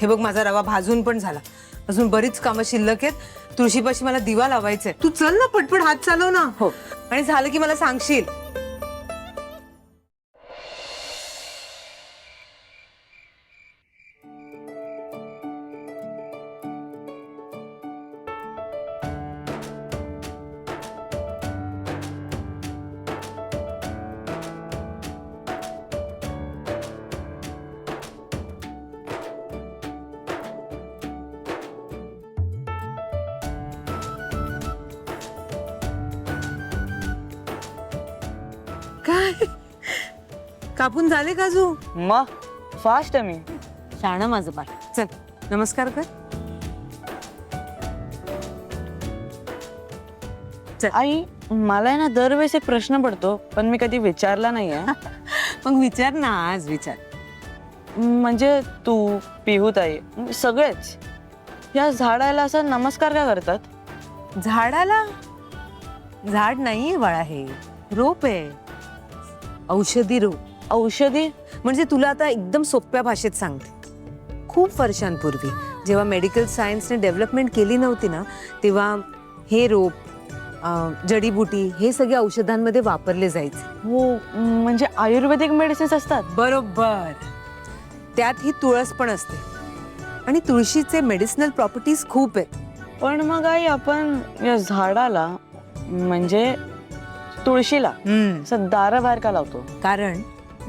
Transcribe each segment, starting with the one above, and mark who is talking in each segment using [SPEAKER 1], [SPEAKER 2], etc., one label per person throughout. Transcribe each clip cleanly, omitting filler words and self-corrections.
[SPEAKER 1] हे बघ माझा रवा भाजून पण झाला, अजून बरीच कामं शिल्लक आहेत. तुळशीपाशी मला दिवा लावायचाय. तू चल ना, पटपट हात चालव ना.
[SPEAKER 2] हो.
[SPEAKER 1] आणि झालं की मला सांगशील. काय कापून झाले काजू?
[SPEAKER 2] मग फास्ट आहे मी.
[SPEAKER 1] शाणं माझं बाळ. चल नमस्कार कर.
[SPEAKER 2] आई मला आहे ना दरवेळेस एक प्रश्न पडतो, पण मी कधी विचारला नाहीये.
[SPEAKER 1] मग विचार ना, आज विचार.
[SPEAKER 2] म्हणजे तू, पिहूताई, सगळेच या झाडाला असा नमस्कार का करतात?
[SPEAKER 1] झाडाला? झाड नाहीये बाळा, हे रोप आहे. औषधी रोप.
[SPEAKER 2] औषधी?
[SPEAKER 1] म्हणजे तुला आता एकदम सोप्या भाषेत सांगते. खूप वर्षांपूर्वी जेव्हा मेडिकल सायन्सने डेव्हलपमेंट केली नव्हती ना, तेव्हा हे रोप, जडीबुटी हे सगळे औषधांमध्ये वापरले जायचे.
[SPEAKER 2] हो, म्हणजे आयुर्वेदिक मेडिसिन्स असतात.
[SPEAKER 1] बरोबर. त्यात ही तुळस पण असते आणि तुळशीचे मेडिसिनल प्रॉपर्टीज खूप आहेत.
[SPEAKER 2] पण मग आई आपण या झाडाला म्हणजे तुळशीला असं दाराबाहेर का लावतो?
[SPEAKER 1] कारण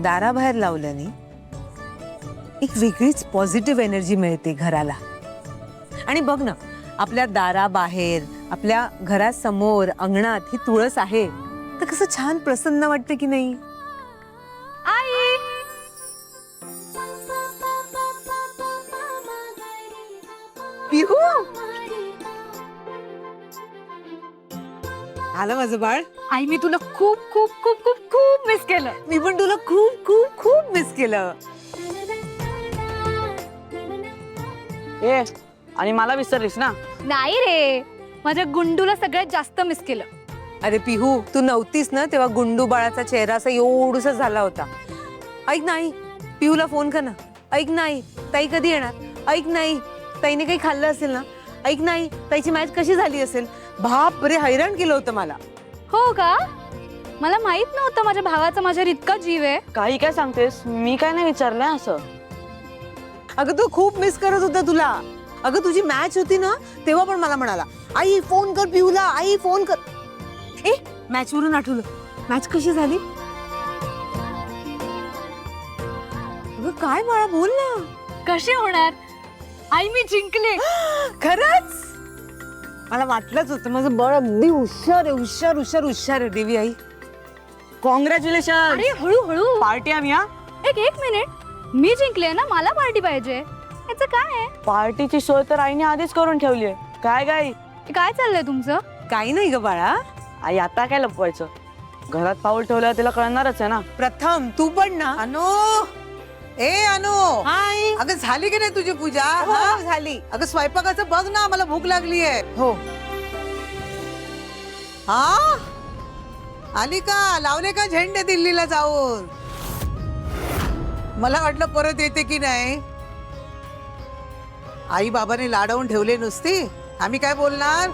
[SPEAKER 1] दाराबाहेर लावल्याने एक वेगळीच पॉझिटिव्ह एनर्जी मिळते घराला. आणि बघ ना, आपल्या दाराबाहेर, आपल्या घरासमोर, अंगणात ही तुळस आहे, तर कसं छान प्रसन्न वाटतं की नाही?
[SPEAKER 3] आई
[SPEAKER 1] पिहू आलं माझं बाळ.
[SPEAKER 3] आई मी तुला खूप खूप खूप खूप खूप मिस केलं.
[SPEAKER 1] मी पण तुला खूप खूप खूप मिस केलं.
[SPEAKER 2] ए, आणि मला विसरलीस ना?
[SPEAKER 3] नाही रे, माझ्या गुंडूला सगळ्यात जास्त मिस केलं.
[SPEAKER 1] अरे पिहू, तू नव्हतीस ना तेव्हा गुंडू बाळाचा चेहरा असा एवढूसा झाला होता. ऐक नाही, पिहूला फोन कर ना. ऐक नाही, ताई कधी येणार? ऐक नाही, ताईने काही खाल्लं असेल ना? ऐक नाही, ताईची मॅच कशी झाली असेल? बाप रे, हैराण केलं होतं मला.
[SPEAKER 3] हो का? मला माहित नव्हतं माझ्या भावाचा माझ्यावर इतका जीव आहे.
[SPEAKER 2] काही काय सांगतेस? मी काय नाही विचारलंय असं.
[SPEAKER 1] अगं तो खूप मिस करत होता तुला. अगं तुझी मॅच होती ना, तेव्हा पण मला म्हणाला, आई फोन कर पिहूला, आई फोन कर. ए, मॅच वरून आठवलं, मॅच कशी झाली? अगं काय बाळा, बोल ना.
[SPEAKER 3] कशी होणार? आई मी जिंकले.
[SPEAKER 1] खरंच? मला वाटलंच होतं, माझं बळ अगदी हुशार आहे, हुशार हुशार हुशार आहे. देवी आई,
[SPEAKER 2] कॉंग्रॅच्युलेशन.
[SPEAKER 3] अरे हळूहळू.
[SPEAKER 2] पार्टी आम्ही. हा,
[SPEAKER 3] एक मिनिट, मी जिंकले ना, मला पार्टी पाहिजे. याचं काय आहे?
[SPEAKER 2] पार्टीची सोय तर आईने आधीच करून ठेवली आहे. काय काय
[SPEAKER 3] काय चाललंय तुमचं?
[SPEAKER 1] काही नाही ग बाळा.
[SPEAKER 2] आई आता काय लपवायचं? घरात पाऊल ठेवल्यावर तिला कळणारच आहे ना.
[SPEAKER 1] प्रथम तू पण ना.
[SPEAKER 4] अनु, ए अनु,
[SPEAKER 1] हाय.
[SPEAKER 4] अगं झाली की नाही तुझी पूजा?
[SPEAKER 1] हो,
[SPEAKER 4] हा?
[SPEAKER 1] झाली.
[SPEAKER 4] अगं स्वयंपाकाचं बघ ना, मला भूक लागली आहे.
[SPEAKER 1] हो.
[SPEAKER 4] हा, आली का? लावले का झेंडे दिल्लीला जाऊन? मला वाटलं परत येते की नाही. आई बाबाने लाडवून ठेवले नुसती, आम्ही काय बोलणार?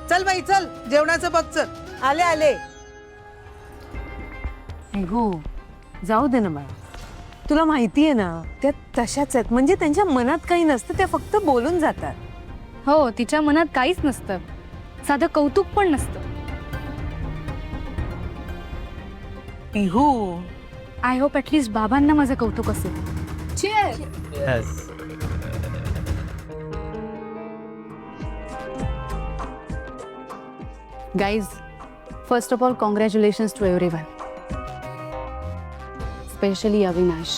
[SPEAKER 4] चल बाई चल, जेवणाचं बघ. चल
[SPEAKER 1] आले आले. हो, जाऊ दे ना बाळा. तुला माहितीये ना, त्या तशाच आहेत. म्हणजे त्यांच्या मनात काही नसतं, त्या फक्त बोलून जातात.
[SPEAKER 3] हो, तिच्या मनात काहीच नसतं, साधं कौतुक पण नसतं.
[SPEAKER 1] पिहू,
[SPEAKER 3] आय होप ॲटलीस्ट बाबांना माझं कौतुक असेल. Guys, first of all, congratulations to everyone. Especially Avinash.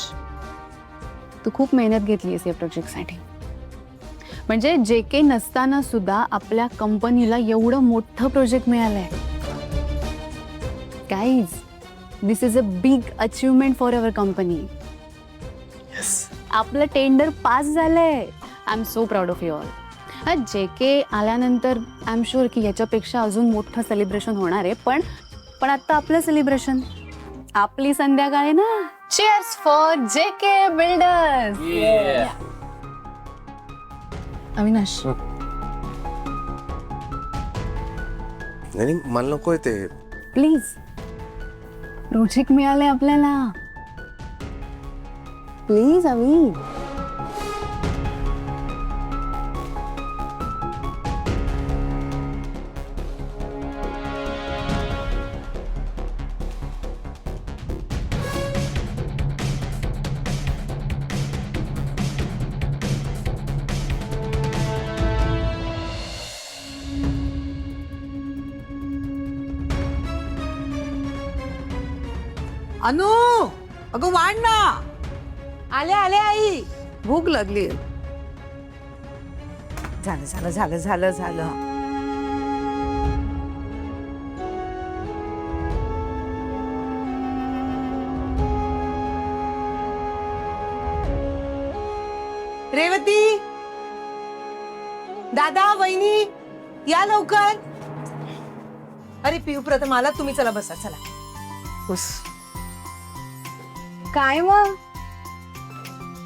[SPEAKER 3] तू खूप मेहनत घेतलीस या प्रोजेक्टसाठी. म्हणजे जे के नसताना सुद्धा आपल्या कंपनीला एवढं मोठं प्रोजेक्ट मिळालंय. Guys, this is a big achievement for our company. आपलं टेंडर पास झालंय. I am so proud of you all. जे के आल्यानंतर आय एम शुअर की याच्यापेक्षा अजून मोठं सेलिब्रेशन होणार आहे. पण आता आपलं सेलिब्रेशन, आपली संध्याकाळ आहे ना, cheers for JK builders. Avinash,
[SPEAKER 5] नाही मला नकोय ते.
[SPEAKER 3] प्लीज. प्रोजेक्ट मिळाले आपल्याला. प्लीज अवी.
[SPEAKER 4] अनु, अगं वाढ ना.
[SPEAKER 1] आले आले आई, भूक लागली. झालं झालं झालं झालं झालं. रेवती, दादा, वहिनी, या लवकर. अरे पिऊ, प्रथम आला तुम्ही, चला बसा चला. हुस.
[SPEAKER 3] काय मग?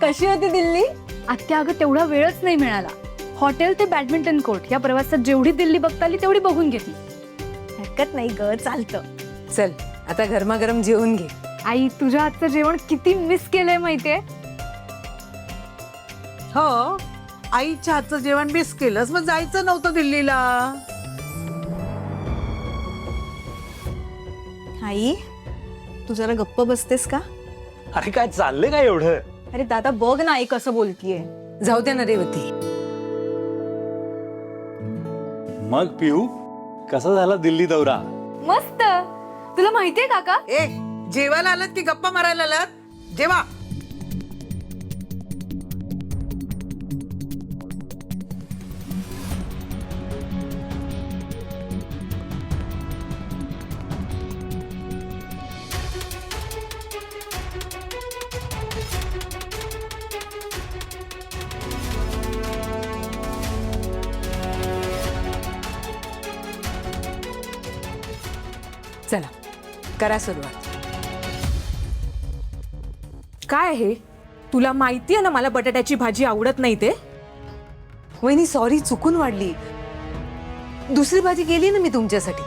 [SPEAKER 1] कशी होती दिल्ली?
[SPEAKER 3] आत्या, अगं तेवढा वेळच नाही मिळाला. हॉटेल ते बॅडमिंटन कोर्ट या प्रवासात जेवढी दिल्ली बघता आली तेवढी बघून घेतली.
[SPEAKER 1] हरकत नाही ग, चालतं. चल आता गरमागरम जेवून घे.
[SPEAKER 3] आई, तुझ्या हातचं जेवण किती मिस केलंय माहितीये.
[SPEAKER 4] हो, आईच्या हातचं जेवण मिस केलंस, मग जायचं नव्हतं दिल्लीला.
[SPEAKER 1] आई, तू जरा गप्प बसतेस का?
[SPEAKER 6] अरे काय चाललंय काय एवढं?
[SPEAKER 1] अरे दादा बघ ना, आई कसं बोलतीये. जाऊ दे ना रेवती.
[SPEAKER 6] मग पिऊ, कसा झाला दिल्ली दौरा?
[SPEAKER 3] मस्त. तुला माहितीये काका,
[SPEAKER 4] ए, जेवायला आलात की गप्पा मारायला आलात? जेवा.
[SPEAKER 1] चला करा सुरुवात.
[SPEAKER 7] काय आहे? तुला माहितीये ना मला बटाट्याची भाजी आवडत नाही ते.
[SPEAKER 1] वहिनी सॉरी, चुकून वाढली. दुसरी भाजी केली ना मी तुमच्यासाठी.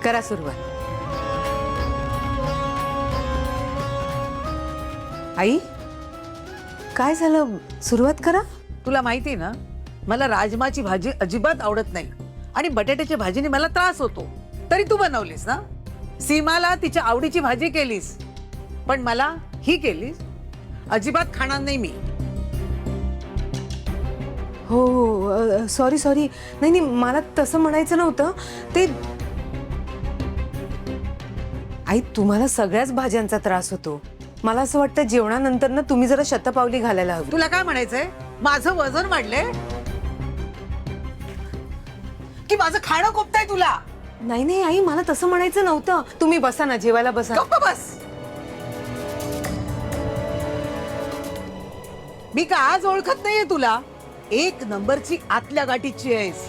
[SPEAKER 1] करा सुरुवात. आई, काय झालं? सुरुवात करा.
[SPEAKER 4] तुला माहिती ना, मला राजमाची भाजी अजिबात आवडत नाही आणि बटाट्याच्या भाजीने मला त्रास होतो. तरी तू बनवलीस ना. सीमाला तिच्या आवडीची भाजी केलीस, पण मला ही केलीस. अजिबात खाणार नाही मी.
[SPEAKER 1] हो सॉरी सॉरी. नाही नाही, मला तसं म्हणायचं नव्हतं ते. आई, तुम्हाला सगळ्याच भाज्यांचा त्रास होतो. मला असं वाटतं जेवणानंतर ना तुम्ही जरा शतपावली घालायला हवी.
[SPEAKER 4] तुला काय म्हणायचंय? माझं वजन वाढलंय की माझं खाणं कोपतंय तुला?
[SPEAKER 1] नाही नाही आई, मला तसं म्हणायचं नव्हतं. तुम्ही बसा ना, जेवायला बसा.
[SPEAKER 4] गप्प बस. मी का आज ओळखत नाहीये तुला? एक नंबरची आतल्या गाठीची आहेस.